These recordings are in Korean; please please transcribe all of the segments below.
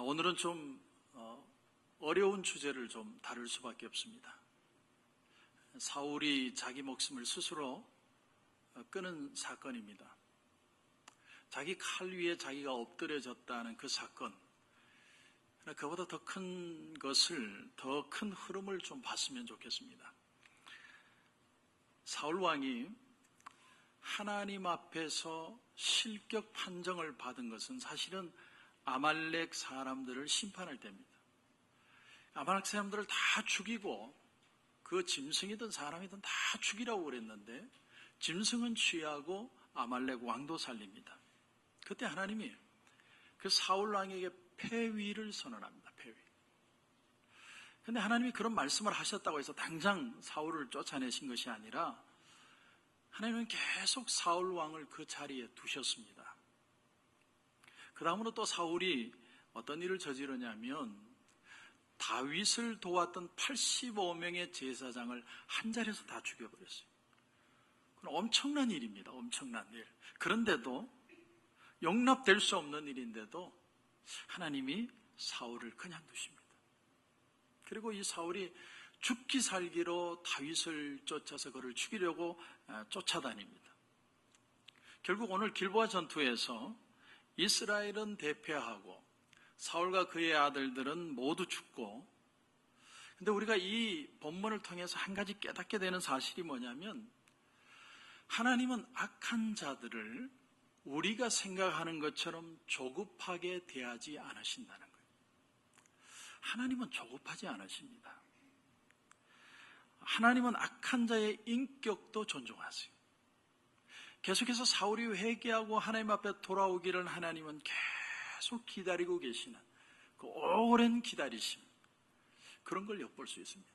오늘은 좀 어려운 주제를 좀 다룰 수밖에 없습니다. 사울이 자기 목숨을 스스로 끊은 사건입니다. 자기 칼 위에 자기가 엎드려졌다는 그 사건, 그보다 더 큰 것을, 더 큰 흐름을 좀 봤으면 좋겠습니다. 사울 왕이 하나님 앞에서 실격 판정을 받은 것은 사실은 아말렉 사람들을 심판할 때입니다. 아말렉 사람들을 다 죽이고 그 짐승이든 사람이든 다 죽이라고 그랬는데 짐승은 취하고 아말렉 왕도 살립니다. 그때 하나님이 그 사울 왕에게 폐위를 선언합니다. 폐위. 그런데 하나님이 그런 말씀을 하셨다고 해서 당장 사울을 쫓아내신 것이 아니라 하나님은 계속 사울 왕을 그 자리에 두셨습니다. 그 다음으로 또 사울이 어떤 일을 저지르냐면 다윗을 도왔던 85명의 제사장을 한 자리에서 다 죽여버렸어요. 그건 엄청난 일입니다. 엄청난 일. 그런데도 용납될 수 없는 일인데도 하나님이 사울을 그냥 두십니다. 그리고 이 사울이 죽기 살기로 다윗을 쫓아서 그를 죽이려고 쫓아다닙니다. 결국 오늘 길보아 전투에서 이스라엘은 대패하고 사울과 그의 아들들은 모두 죽고, 근데 우리가 이 본문을 통해서 한 가지 깨닫게 되는 사실이 뭐냐면 하나님은 악한 자들을 우리가 생각하는 것처럼 조급하게 대하지 않으신다는 거예요. 하나님은 조급하지 않으십니다. 하나님은 악한 자의 인격도 존중하세요. 계속해서 사울이 회개하고 하나님 앞에 돌아오기를 하나님은 계속 기다리고 계시는 그 오랜 기다리심, 그런 걸 엿볼 수 있습니다.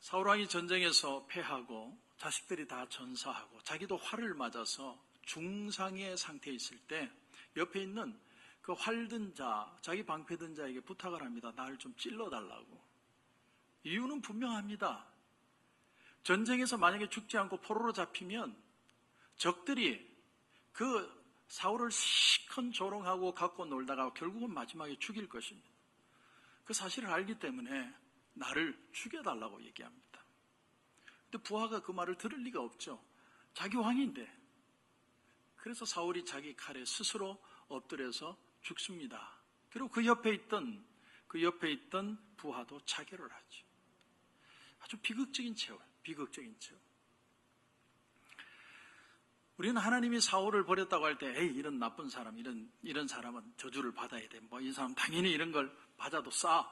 사울왕이 전쟁에서 패하고 자식들이 다 전사하고 자기도 활을 맞아서 중상의 상태에 있을 때 옆에 있는 그 활든 자, 자기 방패든 자에게 부탁을 합니다. 나를 좀 찔러달라고. 이유는 분명합니다. 전쟁에서 만약에 죽지 않고 포로로 잡히면 적들이 그 사울을 시큰 조롱하고 갖고 놀다가 결국은 마지막에 죽일 것입니다. 그 사실을 알기 때문에 나를 죽여달라고 얘기합니다. 근데 부하가 그 말을 들을 리가 없죠. 자기 왕인데. 그래서 사울이 자기 칼에 스스로 엎드려서 죽습니다. 그리고 그 옆에 있던 부하도 자결을 하죠. 아주 비극적인 최후. 우리는 하나님이 사울을 버렸다고 할 때, 에이, 이런 나쁜 사람, 이런 사람은 저주를 받아야 돼. 이 사람 당연히 이런 걸 받아도 싸.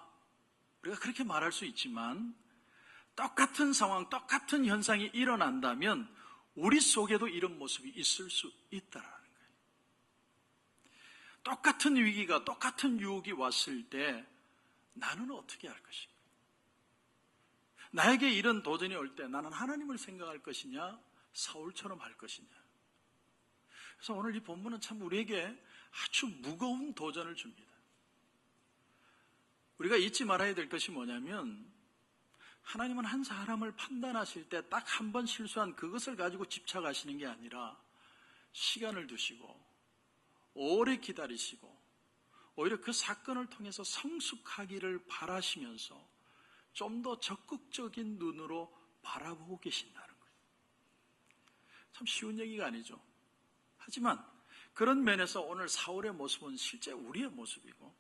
우리가 그렇게 말할 수 있지만, 똑같은 상황, 똑같은 현상이 일어난다면, 우리 속에도 이런 모습이 있을 수 있다라는 거예요. 똑같은 위기가, 똑같은 유혹이 왔을 때, 나는 어떻게 할 것인가? 나에게 이런 도전이 올 때 나는 하나님을 생각할 것이냐, 사울처럼 할 것이냐. 그래서 오늘 이 본문은 참 우리에게 아주 무거운 도전을 줍니다. 우리가 잊지 말아야 될 것이 뭐냐면 하나님은 한 사람을 판단하실 때 딱 한 번 실수한 그것을 가지고 집착하시는 게 아니라 시간을 두시고 오래 기다리시고 오히려 그 사건을 통해서 성숙하기를 바라시면서 좀 더 적극적인 눈으로 바라보고 계신다는 거예요. 참 쉬운 얘기가 아니죠. 하지만 그런 면에서 오늘 사울의 모습은 실제 우리의 모습이고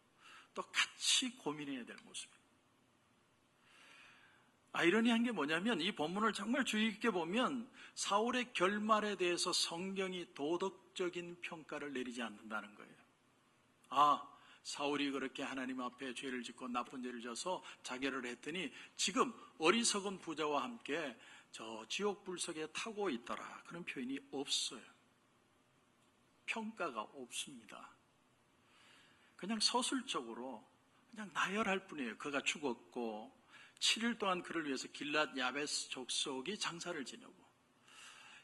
또 같이 고민해야 될 모습이에요. 아이러니한 게 뭐냐면 이 본문을 정말 주의 깊게 보면 사울의 결말에 대해서 성경이 도덕적인 평가를 내리지 않는다는 거예요. 사울이 그렇게 하나님 앞에 죄를 짓고 나쁜 죄를 져서 자결을 했더니 지금 어리석은 부자와 함께 저 지옥 불석에 타고 있더라. 그런 표현이 없어요. 평가가 없습니다. 그냥 서술적으로 그냥 나열할 뿐이에요. 그가 죽었고 7일 동안 그를 위해서 길랏 야베스 족속이 장사를 지내고,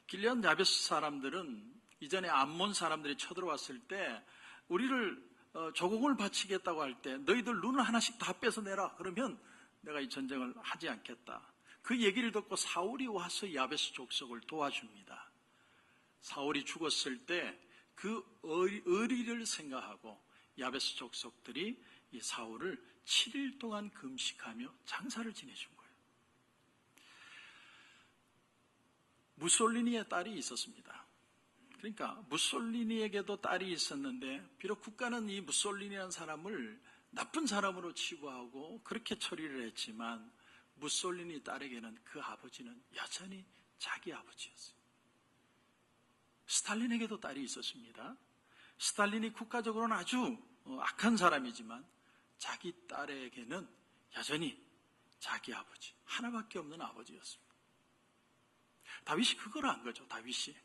길랏 야베스 사람들은 이전에 암몬 사람들이 쳐들어왔을 때 우리를 조공을 바치겠다고 할 때 너희들 눈을 하나씩 다 뺏어내라. 그러면 내가 이 전쟁을 하지 않겠다. 그 얘기를 듣고 사울이 와서 야베스 족속을 도와줍니다. 사울이 죽었을 때 그 의리를 생각하고 야베스 족속들이 이 사울을 7일 동안 금식하며 장사를 지내준 거예요. 무솔리니의 딸이 있었습니다. 그러니까 무솔리니에게도 딸이 있었는데 비록 국가는 이 무솔리니라는 사람을 나쁜 사람으로 치부하고 그렇게 처리를 했지만 무솔리니 딸에게는 그 아버지는 여전히 자기 아버지였어요. 스탈린에게도 딸이 있었습니다. 스탈린이 국가적으로는 아주 악한 사람이지만 자기 딸에게는 여전히 자기 아버지, 하나밖에 없는 아버지였습니다. 다윗이 그걸 안 거죠. 다윗이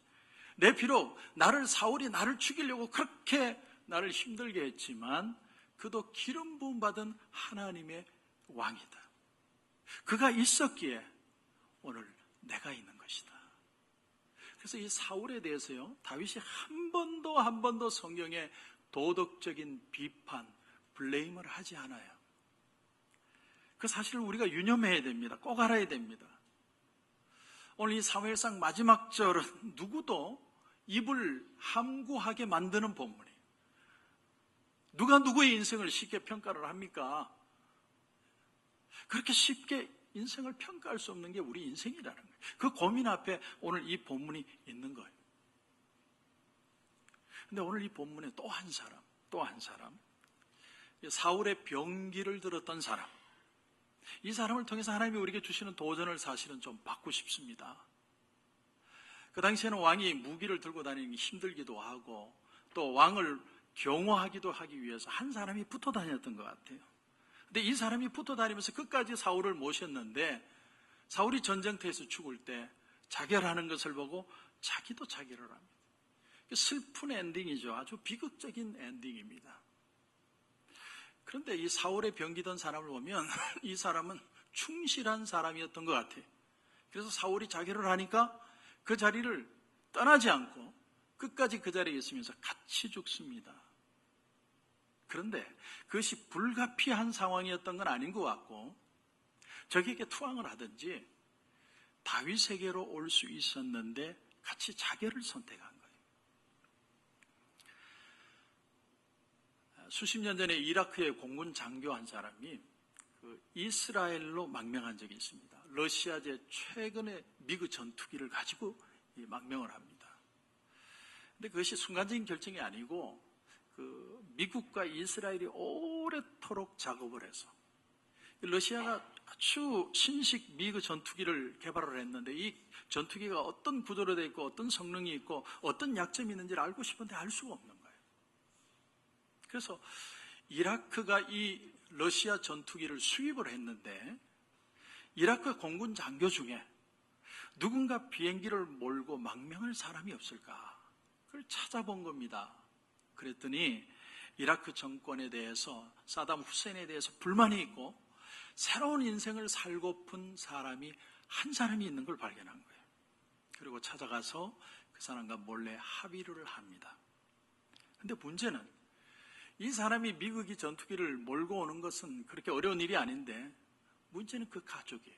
내 비록 사울이 나를 죽이려고 그렇게 나를 힘들게 했지만 그도 기름 부음 받은 하나님의 왕이다. 그가 있었기에 오늘 내가 있는 것이다. 그래서 이 사울에 대해서요, 다윗이 한 번도 성경에 도덕적인 비판, 블레임을 하지 않아요. 그 사실을 우리가 유념해야 됩니다. 꼭 알아야 됩니다. 오늘 이 사무엘상 마지막 절은 누구도 입을 함구하게 만드는 본문이에요. 누가 누구의 인생을 쉽게 평가를 합니까? 그렇게 쉽게 인생을 평가할 수 없는 게 우리 인생이라는 거예요. 그 고민 앞에 오늘 이 본문이 있는 거예요. 근데 오늘 이 본문에 또 한 사람, 사울의 병기를 들었던 사람, 이 사람을 통해서 하나님이 우리에게 주시는 도전을 사실은 좀 받고 싶습니다. 그 당시에는 왕이 무기를 들고 다니기 힘들기도 하고 또 왕을 경호하기도 하기 위해서 한 사람이 붙어 다녔던 것 같아요. 근데 이 사람이 붙어 다니면서 끝까지 사울을 모셨는데 사울이 전쟁터에서 죽을 때 자결하는 것을 보고 자기도 자결을 합니다. 슬픈 엔딩이죠. 아주 비극적인 엔딩입니다. 그런데 이 사울의 병기던 사람을 보면 이 사람은 충실한 사람이었던 것 같아요. 그래서 사울이 자결을 하니까 그 자리를 떠나지 않고 끝까지 그 자리에 있으면서 같이 죽습니다. 그런데 그것이 불가피한 상황이었던 건 아닌 것 같고 적에게 투항을 하든지 다윗에게로 올 수 있었는데 같이 자결을 선택한 거예요. 수십 년 전에 이라크의 공군 장교 한 사람이 이스라엘로 망명한 적이 있습니다. 러시아제 최근의 미그 전투기를 가지고 망명을 합니다. 근데 그것이 순간적인 결정이 아니고 미국과 이스라엘이 오래도록 작업을 해서 러시아가 아주 신식 미그 전투기를 개발을 했는데 이 전투기가 어떤 구조로 되어 있고 어떤 성능이 있고 어떤 약점이 있는지를 알고 싶은데 알 수가 없는 거예요. 그래서 이라크가 이 러시아 전투기를 수입을 했는데 이라크 공군 장교 중에 누군가 비행기를 몰고 망명할 사람이 없을까? 그걸 찾아본 겁니다. 그랬더니 이라크 정권에 대해서 사담 후세인에 대해서 불만이 있고 새로운 인생을 살고픈 사람이 한 사람이 있는 걸 발견한 거예요. 그리고 찾아가서 그 사람과 몰래 합의를 합니다. 그런데 문제는 이 사람이 미국이 전투기를 몰고 오는 것은 그렇게 어려운 일이 아닌데 문제는 그 가족이에요.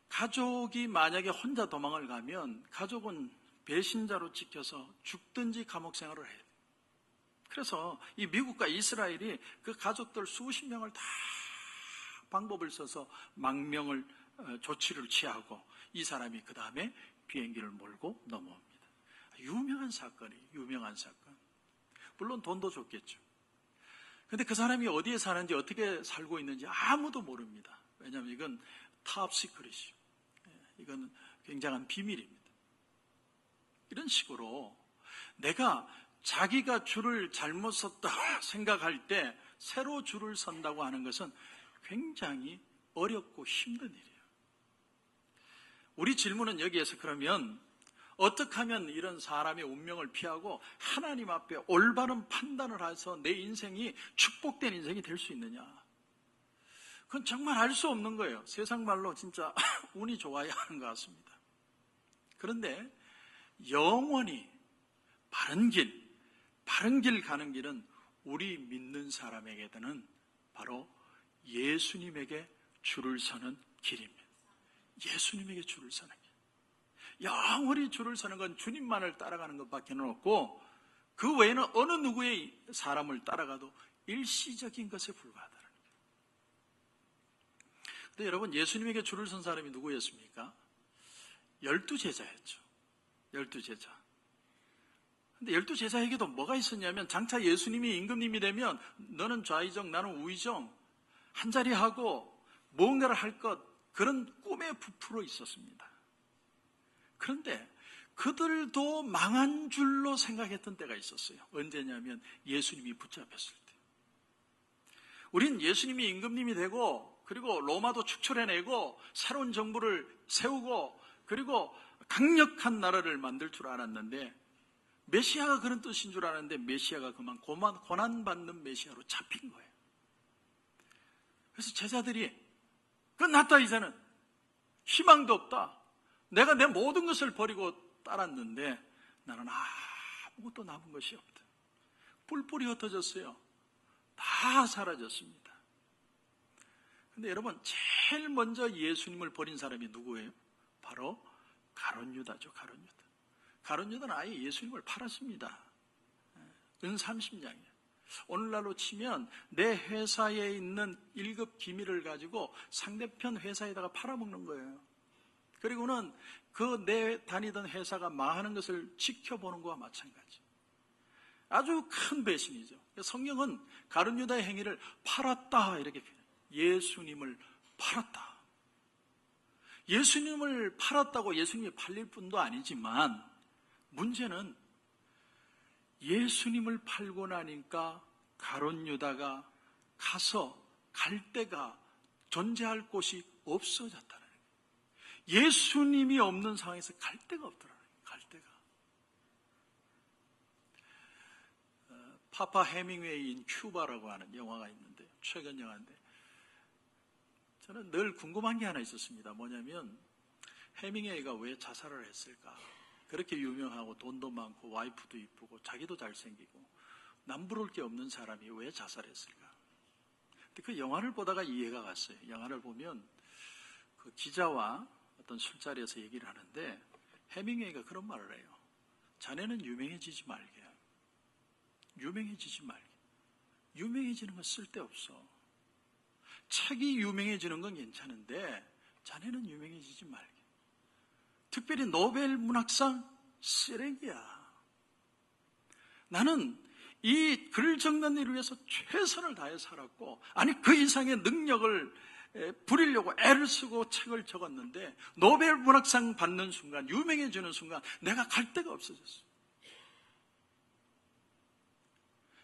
가족이 만약에 혼자 도망을 가면 가족은 배신자로 찍혀서 죽든지 감옥 생활을 해요. 그래서 이 미국과 이스라엘이 그 가족들 수십 명을 다 방법을 써서 망명을 조치를 취하고 이 사람이 그 다음에 비행기를 몰고 넘어옵니다. 유명한 사건. 물론 돈도 줬겠죠. 근데 그 사람이 어디에 사는지 어떻게 살고 있는지 아무도 모릅니다. 왜냐하면 이건 탑 시크릿이죠. 이건 굉장한 비밀입니다. 이런 식으로 내가 자기가 줄을 잘못 섰다고 생각할 때 새로 줄을 선다고 하는 것은 굉장히 어렵고 힘든 일이에요. 우리 질문은 여기에서 그러면 어떻게 하면 이런 사람의 운명을 피하고 하나님 앞에 올바른 판단을 해서 내 인생이 축복된 인생이 될 수 있느냐? 그건 정말 알 수 없는 거예요. 세상 말로 진짜 운이 좋아야 하는 것 같습니다. 그런데 영원히 바른 길 가는 길은 우리 믿는 사람에게는 바로 예수님에게 줄을 서는 길입니다. 예수님에게 줄을 서는 길. 영원히 줄을 서는 건 주님만을 따라가는 것밖에 없고 그 외에는 어느 누구의 사람을 따라가도 일시적인 것에 불과하다는 거예요. 근데 여러분, 예수님에게 줄을 선 사람이 누구였습니까? 12제자였죠. 12제자. 근데 12제자에게도 뭐가 있었냐면, 장차 예수님이 임금님이 되면 너는 좌의정, 나는 우의정, 한자리 하고 무언가를 할 것, 그런 꿈에 부풀어 있었습니다. 그런데 그들도 망한 줄로 생각했던 때가 있었어요. 언제냐면 예수님이 붙잡혔을 때. 우린 예수님이 임금님이 되고, 그리고 로마도 축출해내고 새로운 정부를 세우고, 그리고 강력한 나라를 만들 줄 알았는데, 메시아가 그런 뜻인 줄 알았는데 메시아가 그만 고난받는 메시아로 잡힌 거예요. 그래서 제자들이 끝났다, 이제는 희망도 없다, 내가 내 모든 것을 버리고 따랐는데 나는 아무것도 남은 것이 없다. 뿔뿔이 흩어졌어요. 다 사라졌습니다. 근데 여러분, 제일 먼저 예수님을 버린 사람이 누구예요? 바로 가룟 유다죠. 가룟 유다. 가룟 유다는 아예 예수님을 팔았습니다. 은 30냥이에요. 오늘날로 치면 내 회사에 있는 1급 기밀을 가지고 상대편 회사에다가 팔아먹는 거예요. 그리고는 그 내 다니던 회사가 망하는 것을 지켜보는 것과 마찬가지. 아주 큰 배신이죠. 성경은 가룟 유다의 행위를 팔았다 이렇게 표현해요. 예수님을 팔았다. 예수님을 팔았다고 예수님이 팔릴 뿐도 아니지만, 문제는 예수님을 팔고 나니까 가룟 유다가 가서 갈 데가, 존재할 곳이 없어졌다는 거예요. 예수님이 없는 상황에서 갈 데가 없더라는 거예요. 갈 데가. 파파 해밍웨이인 큐바라고 하는 영화가 있는데, 최근 영화인데, 저는 늘 궁금한 게 하나 있었습니다. 뭐냐면, 해밍웨이가 왜 자살을 했을까? 그렇게 유명하고 돈도 많고 와이프도 이쁘고 자기도 잘생기고 남부러울 게 없는 사람이 왜 자살했을까? 근데 그 영화를 보다가 이해가 갔어요. 영화를 보면 그 기자와 어떤 술자리에서 얘기를 하는데, 해밍웨이가 그런 말을 해요. 자네는 유명해지지 말게. 유명해지지 말게. 유명해지는 건 쓸데없어. 책이 유명해지는 건 괜찮은데 자네는 유명해지지 말게. 특별히 노벨 문학상 쓰레기야. 나는 이 글 적는 일을 위해서 최선을 다해 살았고, 아니 그 이상의 능력을 부리려고 애를 쓰고 책을 적었는데, 노벨 문학상 받는 순간, 유명해지는 순간 내가 갈 데가 없어졌어.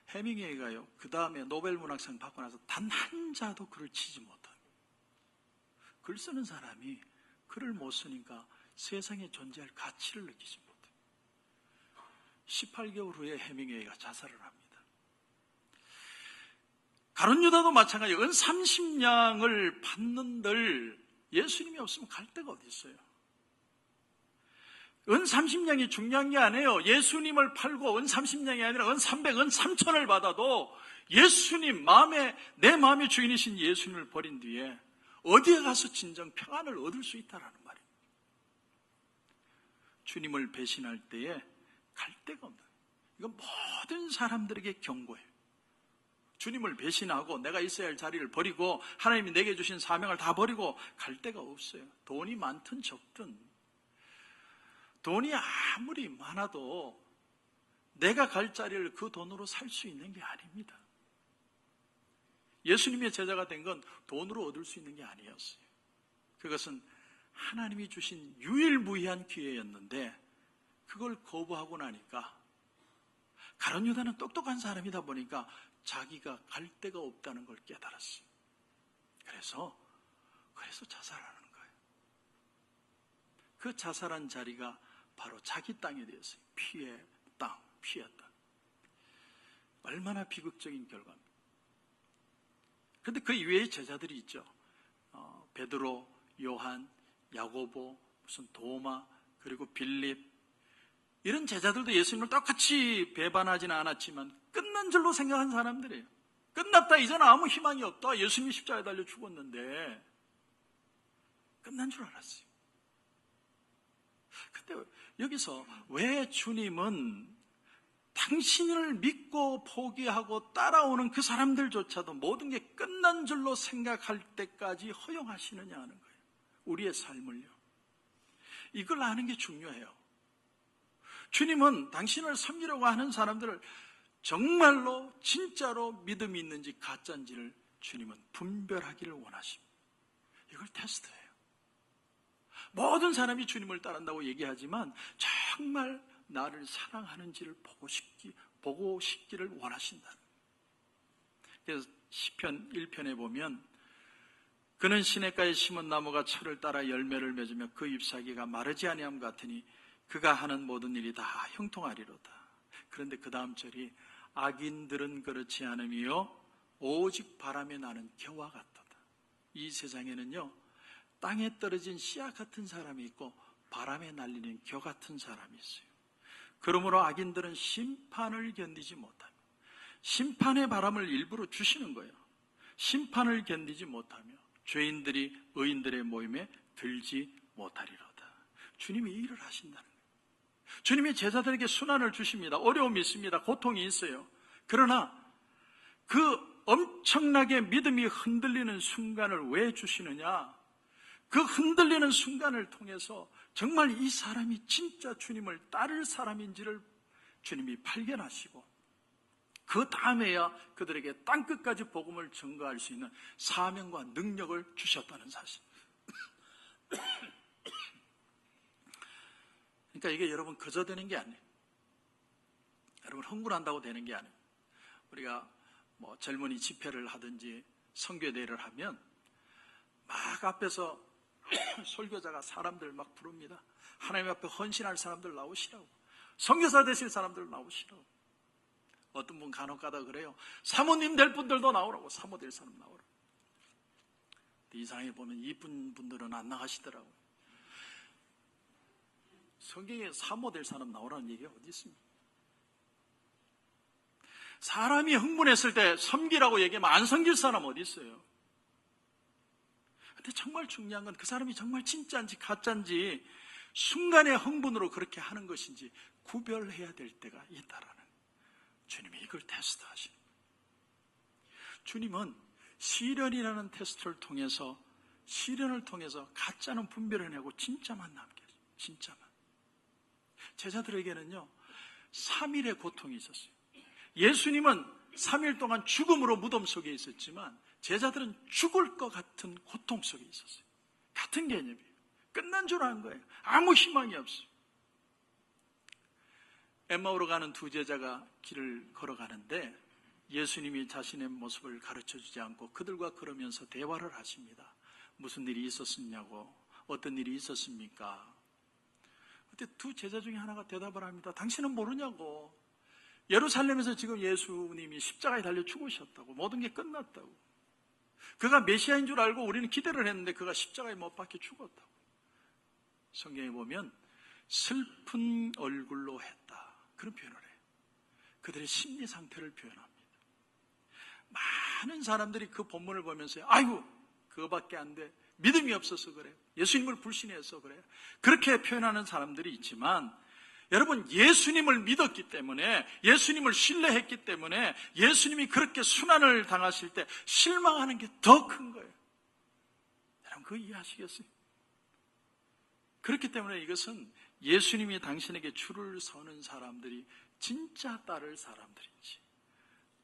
해밍웨이가요, 그 다음에 노벨 문학상 받고 나서 단 한 자도 글을 치지 못합니다. 글 쓰는 사람이 글을 못 쓰니까 세상에 존재할 가치를 느끼지 못해요. 18개월 후에 해밍웨이가 자살을 합니다. 가룟 유다도 마찬가지예요. 은 30냥을 받는들 예수님이 없으면 갈 데가 어디 있어요? 은 30냥이 중요한 게 아니에요. 예수님을 팔고 은 30냥이 아니라 은 300, 은 3천을 받아도 예수님, 내 마음의 주인이신 예수님을 버린 뒤에 어디에 가서 진정 평안을 얻을 수 있다라는 말이에요. 주님을 배신할 때에 갈 데가 없는, 이건 모든 사람들에게 경고해요. 주님을 배신하고 내가 있어야 할 자리를 버리고 하나님이 내게 주신 사명을 다 버리고 갈 데가 없어요. 돈이 많든 적든, 돈이 아무리 많아도 내가 갈 자리를 그 돈으로 살 수 있는 게 아닙니다. 예수님의 제자가 된 건 돈으로 얻을 수 있는 게 아니었어요. 그것은 하나님이 주신 유일무이한 기회였는데 그걸 거부하고 나니까, 가룟 유다는 똑똑한 사람이다 보니까 자기가 갈 데가 없다는 걸 깨달았어요. 그래서 자살하는 거예요. 그 자살한 자리가 바로 자기 땅이 되었어요. 피의 땅, 피의 땅. 얼마나 비극적인 결과입니다. 그런데 그 이외의 제자들이 있죠. 베드로, 요한, 야고보, 무슨 도마, 그리고 빌립, 이런 제자들도 예수님을 똑같이 배반하지는 않았지만 끝난 줄로 생각한 사람들이에요. 끝났다, 이제는 아무 희망이 없다, 예수님이 십자가에 달려 죽었는데 끝난 줄 알았어요. 근데 여기서 왜 주님은 당신을 믿고 포기하고 따라오는 그 사람들조차도 모든 게 끝난 줄로 생각할 때까지 허용하시느냐 하는 거예요. 우리의 삶을요. 이걸 아는 게 중요해요. 주님은 당신을 섬기려고 하는 사람들을 정말로 진짜로 믿음이 있는지 가짜인지를 주님은 분별하기를 원하십니다. 이걸 테스트해요. 모든 사람이 주님을 따른다고 얘기하지만 정말 나를 사랑하는지를 보고 싶기를 원하신다는 거예요. 그래서 시편 1편에 보면 그는 시냇가에 심은 나무가 철을 따라 열매를 맺으며 그 잎사귀가 마르지 아니함 같으니 그가 하는 모든 일이 다 형통하리로다. 그런데 그 다음 절이 악인들은 그렇지 않으며 오직 바람에 나는 겨와 같도다. 이 세상에는요, 땅에 떨어진 씨앗 같은 사람이 있고 바람에 날리는 겨 같은 사람이 있어요. 그러므로 악인들은 심판을 견디지 못하며, 심판의 바람을 일부러 주시는 거예요. 심판을 견디지 못하며 죄인들이 의인들의 모임에 들지 못하리로다. 주님이 이 일을 하신다는 거예요. 주님이 제자들에게 순환을 주십니다. 어려움이 있습니다. 고통이 있어요. 그러나 그 엄청나게 믿음이 흔들리는 순간을 왜 주시느냐? 그 흔들리는 순간을 통해서 정말 이 사람이 진짜 주님을 따를 사람인지를 주님이 발견하시고 그 다음에야 그들에게 땅끝까지 복음을 전가할 수 있는 사명과 능력을 주셨다는 사실. 그러니까 이게 여러분 그저 되는 게 아니에요. 여러분 흥분한다고 되는 게 아니에요. 우리가 뭐 젊은이 집회를 하든지 선교대회를 하면 막 앞에서 설교자가 사람들 막 부릅니다. 하나님 앞에 헌신할 사람들 나오시라고, 선교사 되실 사람들 나오시라고. 어떤 분 간혹 가다 그래요. 사모님 될 분들도 나오라고. 사모 될 사람 나오라고. 이상하게 보면 이쁜 분들은 안 나가시더라고요. 성경에 사모 될 사람 나오라는 얘기가 어디 있습니까? 사람이 흥분했을 때 섬기라고 얘기하면 안 섬길 사람 어디 있어요? 근데 정말 중요한 건 그 사람이 정말 진짜인지 가짜인지 순간의 흥분으로 그렇게 하는 것인지 구별해야 될 때가 있다라는, 주님이 이걸 테스트하시는 거예요. 주님은 시련이라는 테스트를 통해서, 시련을 통해서 가짜는 분별해내고 진짜만 남게 해요. 진짜만. 제자들에게는요 3일의 고통이 있었어요. 예수님은 3일 동안 죽음으로 무덤 속에 있었지만 제자들은 죽을 것 같은 고통 속에 있었어요. 같은 개념이에요. 끝난 줄 아는 거예요. 아무 희망이 없어요. 엠마오로 가는 두 제자가 길을 걸어가는데 예수님이 자신의 모습을 가르쳐주지 않고 그들과 걸으면서 대화를 하십니다. 무슨 일이 있었느냐고, 어떤 일이 있었습니까? 그때 두 제자 중에 하나가 대답을 합니다. 당신은 모르냐고. 예루살렘에서 지금 예수님이 십자가에 달려 죽으셨다고. 모든 게 끝났다고. 그가 메시아인 줄 알고 우리는 기대를 했는데 그가 십자가에 못 박혀 죽었다고. 성경에 보면 슬픈 얼굴로 했다, 그런 표현을 해요. 그들의 심리 상태를 표현합니다. 많은 사람들이 그 본문을 보면서 아이고 그거밖에 안 돼, 믿음이 없어서 그래, 예수님을 불신해서 그래, 그렇게 표현하는 사람들이 있지만 여러분, 예수님을 믿었기 때문에, 예수님을 신뢰했기 때문에 예수님이 그렇게 순환을 당하실 때 실망하는 게 더 큰 거예요. 여러분 그거 이해하시겠어요? 그렇기 때문에 이것은 예수님이 당신에게 줄을 서는 사람들이 진짜 따를 사람들인지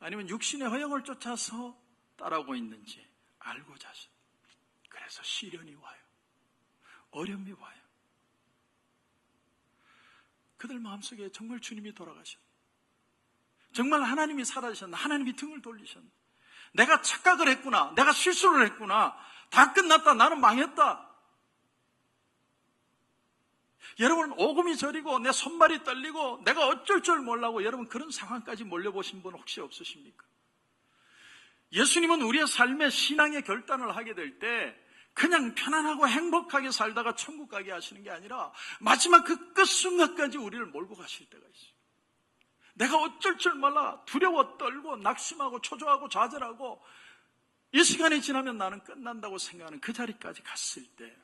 아니면 육신의 허영을 쫓아서 따라오고 있는지 알고자 하십니다. 그래서 시련이 와요. 어려움이 와요. 그들 마음속에 정말 주님이 돌아가셨나, 정말 하나님이 사라지셨나, 하나님이 등을 돌리셨나, 내가 착각을 했구나, 내가 실수를 했구나, 다 끝났다, 나는 망했다. 여러분 오금이 저리고 내 손발이 떨리고 내가 어쩔 줄 몰라고 여러분 그런 상황까지 몰려보신 분 혹시 없으십니까? 예수님은 우리의 삶의 신앙의 결단을 하게 될 때 그냥 편안하고 행복하게 살다가 천국 가게 하시는 게 아니라 마지막 그 끝순간까지 우리를 몰고 가실 때가 있어요. 내가 어쩔 줄 몰라 두려워 떨고 낙심하고 초조하고 좌절하고 이 시간이 지나면 나는 끝난다고 생각하는 그 자리까지 갔을 때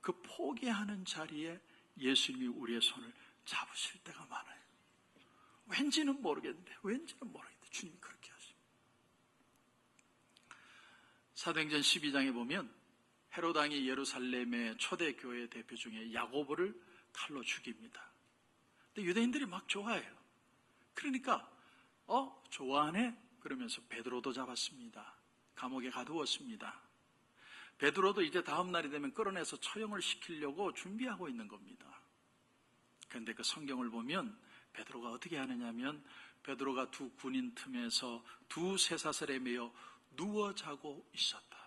그 포기하는 자리에 예수님이 우리의 손을 잡으실 때가 많아요. 왠지는 모르겠는데 주님이 그렇게 하십니다. 사도행전 12장에 보면 헤롯 왕이 예루살렘의 초대 교회 대표 중에 야고보를 칼로 죽입니다. 근데 유대인들이 막 좋아해요. 그러니까 좋아하네? 그러면서 베드로도 잡았습니다. 감옥에 가두었습니다. 베드로도 이제 다음 날이 되면 끌어내서 처형을 시키려고 준비하고 있는 겁니다. 그런데 그 성경을 보면 베드로가 어떻게 하느냐면 베드로가 두 군인 틈에서 두 쇠사슬에 매여 누워 자고 있었다.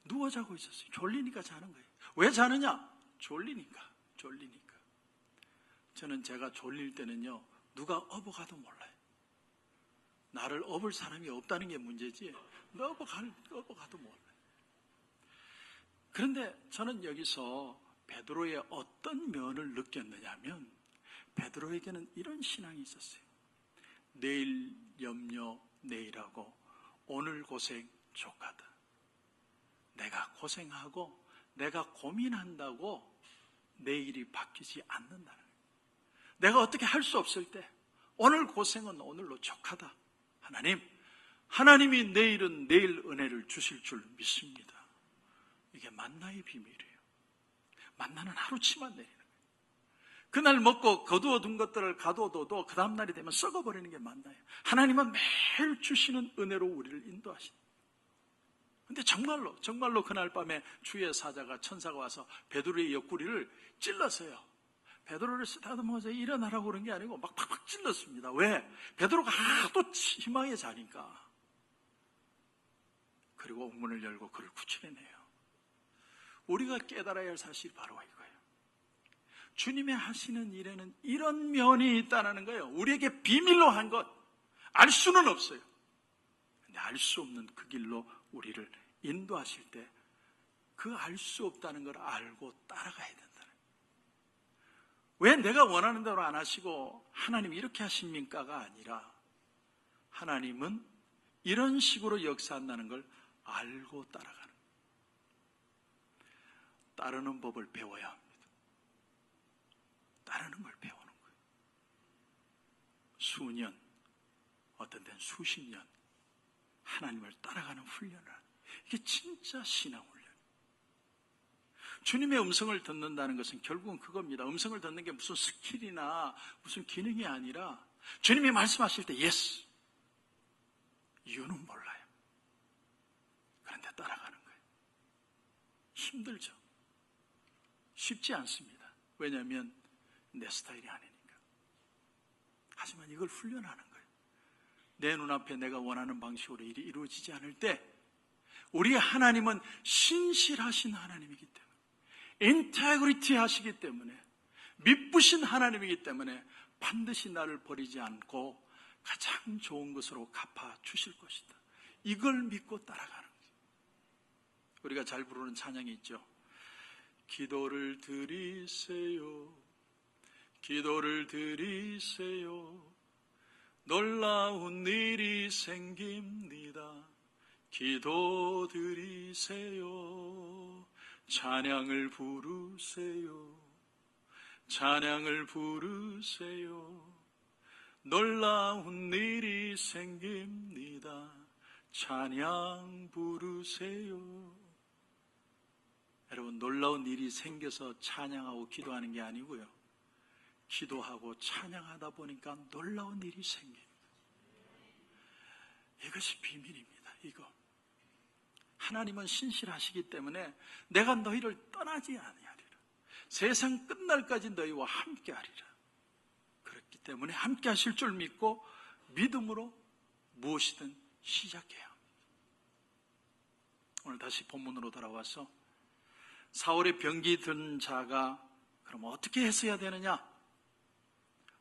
누워 자고 있었어요. 졸리니까 자는 거예요. 왜 자느냐? 졸리니까. 저는 제가 졸릴 때는요, 누가 업어가도 몰라요. 나를 업을 사람이 없다는 게 문제지 업어가도 몰라요. 그런데 저는 여기서 베드로의 어떤 면을 느꼈느냐면 베드로에게는 이런 신앙이 있었어요. 내일 염려 내일하고 오늘 고생 족하다. 내가 고생하고 내가 고민한다고 내일이 바뀌지 않는다는 거예요. 내가 어떻게 할 수 없을 때 오늘 고생은 오늘로 족하다. 하나님이 내일은 내일 은혜를 주실 줄 믿습니다. 이게 만나의 비밀이에요. 만나는 하루치만 내리는 거예요. 그날 먹고 거두어둔 것들을 가둬둬도 그 다음날이 되면 썩어버리는 게 만나예요. 하나님은 매일 주시는 은혜로 우리를 인도하신다. 근데 정말로 그날 밤에 주의 사자가 천사가 와서 베드로의 옆구리를 찔렀어요. 베드로를 쓰다듬어서 일어나라고 그런 게 아니고 막 팍팍 찔렀습니다. 왜? 베드로가 하도 희망에 자니까. 그리고 옥문을 열고 그를 구출해내요. 우리가 깨달아야 할 사실이 바로 이거예요. 주님의 하시는 일에는 이런 면이 있다는 거예요. 우리에게 비밀로 한 것, 알 수는 없어요. 근데 알 수 없는 그 길로 우리를 인도하실 때 그 알 수 없다는 걸 알고 따라가야 된다는 거예요. 왜 내가 원하는 대로 안 하시고 하나님 이렇게 하십니까가 아니라 하나님은 이런 식으로 역사한다는 걸 알고 따라가는 거예요. 따르는 법을 배워야 합니다. 따르는 걸 배우는 거예요. 수년, 어떤 데는 수십 년 하나님을 따라가는 훈련을 하는, 이게 진짜 신앙 훈련. 주님의 음성을 듣는다는 것은 결국은 그겁니다. 음성을 듣는 게 무슨 스킬이나 무슨 기능이 아니라 주님이 말씀하실 때 예스, 이유는 몰라요. 그런데 따라가는 거예요. 힘들죠. 쉽지 않습니다. 왜냐하면 내 스타일이 아니니까. 하지만 이걸 훈련하는 거예요. 내 눈앞에 내가 원하는 방식으로 일이 이루어지지 않을 때 우리 하나님은 신실하신 하나님이기 때문에, 인테그리티 하시기 때문에, 미쁘신 하나님이기 때문에 반드시 나를 버리지 않고 가장 좋은 것으로 갚아주실 것이다. 이걸 믿고 따라가는 거죠. 우리가 잘 부르는 찬양이 있죠. 기도를 드리세요. 기도를 드리세요. 놀라운 일이 생깁니다. 기도 드리세요. 찬양을 부르세요. 찬양을 부르세요. 놀라운 일이 생깁니다. 찬양 부르세요. 여러분, 놀라운 일이 생겨서 찬양하고 기도하는 게 아니고요, 기도하고 찬양하다 보니까 놀라운 일이 생깁니다. 이것이 비밀입니다. 이거 하나님은 신실하시기 때문에 내가 너희를 떠나지 아니하리라. 세상 끝날까지 너희와 함께하리라. 그렇기 때문에 함께하실 줄 믿고 믿음으로 무엇이든 시작해야 합니다. 오늘 다시 본문으로 돌아와서 사울의 병기 든 자가 그럼 어떻게 했어야 되느냐?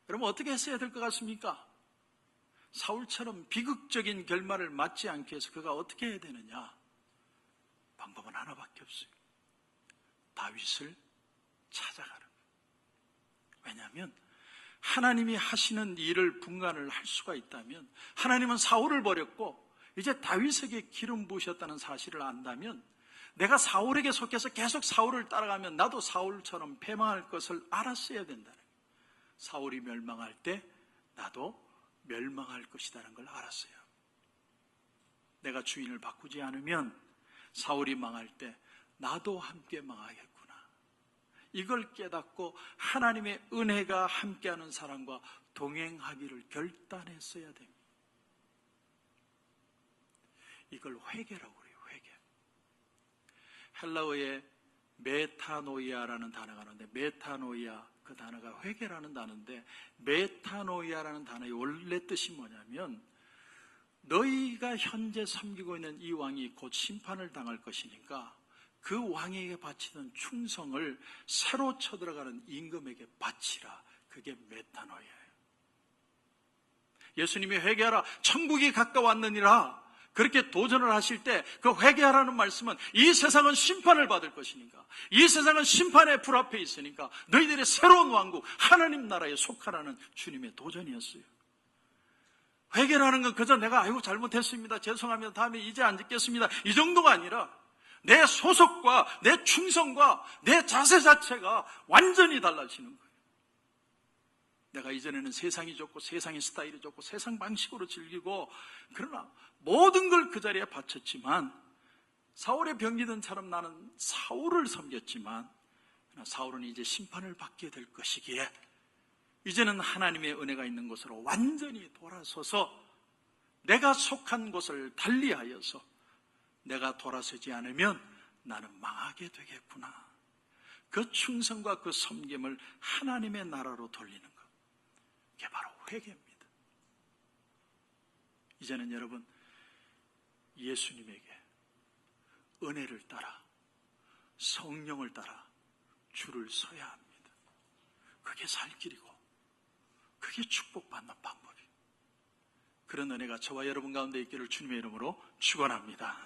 그럼 어떻게 했어야 될 것 같습니까? 사울처럼 비극적인 결말을 맞지 않기 위해서 그가 어떻게 해야 되느냐? 방법은 하나밖에 없어요. 다윗을 찾아가는 거예요. 왜냐하면 하나님이 하시는 일을 분간을 할 수가 있다면, 하나님은 사울을 버렸고 이제 다윗에게 기름 부으셨다는 사실을 안다면, 내가 사울에게 속해서 계속 사울을 따라가면 나도 사울처럼 패망할 것을 알았어야 된다는 거예요. 사울이 멸망할 때 나도 멸망할 것이라는 걸 알았어요. 내가 주인을 바꾸지 않으면 사울이 망할 때 나도 함께 망하겠구나. 이걸 깨닫고 하나님의 은혜가 함께하는 사람과 동행하기를 결단했어야 됩니다. 이걸 회개라고 그래요. 회개. 헬라어에 메타노이아라는 단어가 나오는데, 메타노이아, 그 단어가 회개라는 단어인데, 메타노이아라는 단어의 원래 뜻이 뭐냐면, 너희가 현재 섬기고 있는 이 왕이 곧 심판을 당할 것이니까 그 왕에게 바치는 충성을 새로 쳐들어가는 임금에게 바치라. 그게 메타노이아예요. 예수님이 회개하라, 천국이 가까웠느니라, 그렇게 도전을 하실 때 그 회개하라는 말씀은 이 세상은 심판을 받을 것이니까, 이 세상은 심판의 불 앞에 있으니까 너희들의 새로운 왕국, 하나님 나라에 속하라는 주님의 도전이었어요. 회개라는 건 그저 내가 아이고 잘못했습니다, 죄송합니다, 다음에 이제 안 짓겠습니다, 이 정도가 아니라 내 소속과 내 충성과 내 자세 자체가 완전히 달라지는 거예요. 내가 이전에는 세상이 좋고 세상의 스타일이 좋고 세상 방식으로 즐기고, 그러나 모든 걸 그 자리에 바쳤지만, 사울의 병기든처럼 나는 사울을 섬겼지만, 사울은 이제 심판을 받게 될 것이기에 이제는 하나님의 은혜가 있는 곳으로 완전히 돌아서서 내가 속한 곳을 달리하여서 내가 돌아서지 않으면 나는 망하게 되겠구나. 그 충성과 그 섬김을 하나님의 나라로 돌리는 것, 이게 바로 회개입니다. 이제는 여러분, 예수님에게 은혜를 따라 성령을 따라 줄을 서야 합니다. 그게 살 길이고 그게 축복받는 방법이에요. 그런 은혜가 저와 여러분 가운데 있기를 주님의 이름으로 축원합니다.